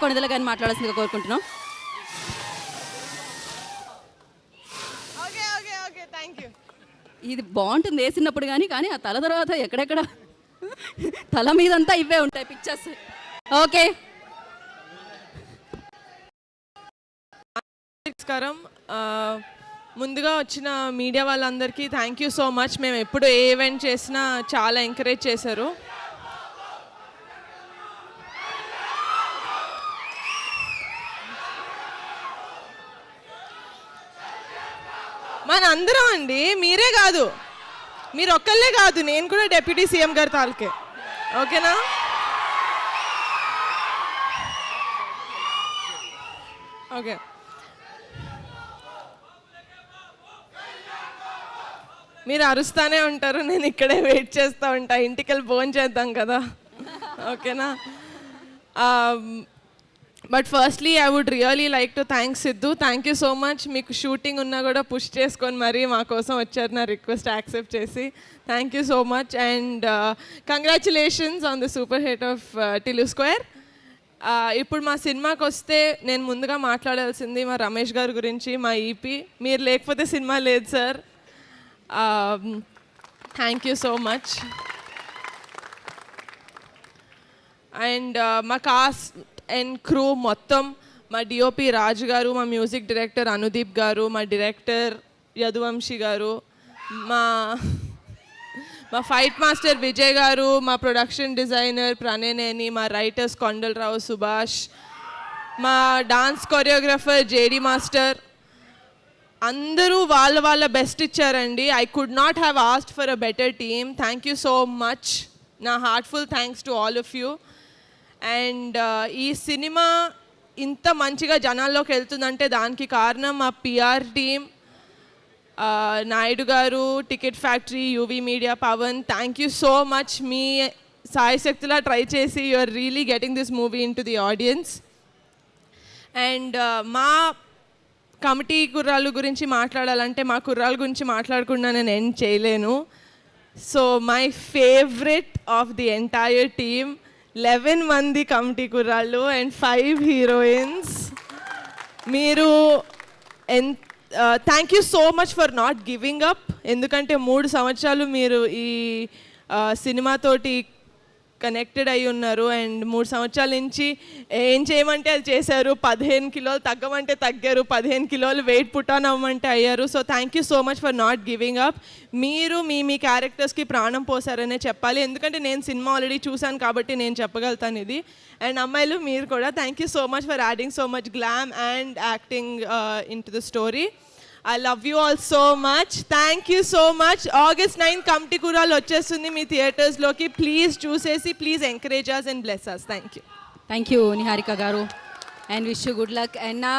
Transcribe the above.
కొణిదెల గారిని మాట్లాడాల్సిందిగా కోరుకుంటున్నాం. ఇది బాగుంటుంది వేసినప్పుడు కానీ ఆ తల తర్వాత ఎక్కడెక్కడ తల మీదంతా ఇవే ఉంటాయి పిక్చర్స్. ఓకే, నమస్కారం. ముందుగా వచ్చిన మీడియా వాళ్ళందరికీ థ్యాంక్ యూ సో మచ్. మేము ఎప్పుడు ఏ ఈవెంట్ చేసినా చాలా ఎంకరేజ్ చేశారు. మనందరం అండి, మీరే కాదు, మీరు ఒక్కళ్ళే కాదు, నేను కూడా డిప్యూటీ సీఎం గారి తాలూకే. ఓకేనా? ఓకే, మీరు అరుస్తానే ఉంటారు, నేను ఇక్కడే వెయిట్ చేస్తూ ఉంటా. ఇంటికి వెళ్ళి భోజనం చేద్దాం కదా. ఓకేనా? But firstly I would really like to thank Siddhu. Thank you so much. మీకు షూటింగ్ ఉన్నా కూడా పుష్ చేసుకొని మరీ మా కోసం వచ్చారు, నా రిక్వెస్ట్ యాక్సెప్ట్ చేసి. Thank you so much and congratulations on the super hit of Tillu square. ఇప్పుడు మా సినిమాకి వస్తే నేను ముందుగా మాట్లాడాల్సింది మా రమేష్ గారి గురించి, మా ఈపీ. మీరు లేకపోతే సినిమా లేదు sir. Thank you so much. And మా కాస్ట్ అండ్ క్రూ మొత్తం, మా డిఓపి రాజు గారు, మా మ్యూజిక్ డైరెక్టర్ అనుదీప్ గారు, మా డైరెక్టర్ యదువంశీ గారు, మా ఫైట్ మాస్టర్ విజయ్ గారు, మా ప్రొడక్షన్ డిజైనర్ ప్రణయనేని, మా రైటర్స్ కొండలరావు సుభాష్, మా డాన్స్ కొరియోగ్రఫర్ జేడి మాస్టర్, అందరూ వాళ్ళ బెస్ట్ ఇచ్చారండి. I could not have asked for a better team. Thank you so much. నా heartful thanks to all of you. And ఈ సినిమా ఇంత మంచిగా జనాల్లోకి వెళ్తుందంటే దానికి కారణం మా PR team, Naidu garu, ticket factory, UV media, Pavan. Thank you so much. మీ సాయశక్తిలా ట్రై చేసి you are really getting this movie in to the audience. And మా కమిటీ కుర్రాళ్ళ గురించి మాట్లాడాలంటే మా కుర్రాళ్ళ గురించి మాట్లాడకుండా నేను ఎండ్ చేయలేను. So my favourite of the entire team, 11 మంది కమిటీ కుర్రాళ్ళు అండ్ 5 హీరోయిన్స్. మీరు thank you so much for not giving up. ఎందుకంటే 3 సంవత్సరాలు మీరు ఈ సినిమాతోటి కనెక్టెడ్ అయి ఉన్నారు అండ్ 3 సంవత్సరాల నుంచి ఏం చేయమంటే అది చేశారు. 15 కిలోలు తగ్గమంటే తగ్గారు, 15 కిలోలు వెయిట్ పుట్ ఆన్ అవ్వమంటే అయ్యారు. So thank you so much for not giving up. మీరు మీ క్యారెక్టర్స్కి ప్రాణం పోసారనే చెప్పాలి, ఎందుకంటే నేను సినిమా ఆల్రెడీ చూశాను కాబట్టి నేను చెప్పగలుగుతాను ఇది. అండ్ అమ్మాయిలు మీరు కూడా thank you so much for adding so much glam and acting in to the story. I love you all so much. Thank you so much. August 9 committee కుర్రాళ్ళు వచ్చేస్తుంది మీ థియేటర్స్లోకి. ప్లీజ్ చూసేసి please encourage us and bless us. Thank you. Thank you Niharika garu and wish you good luck. And నా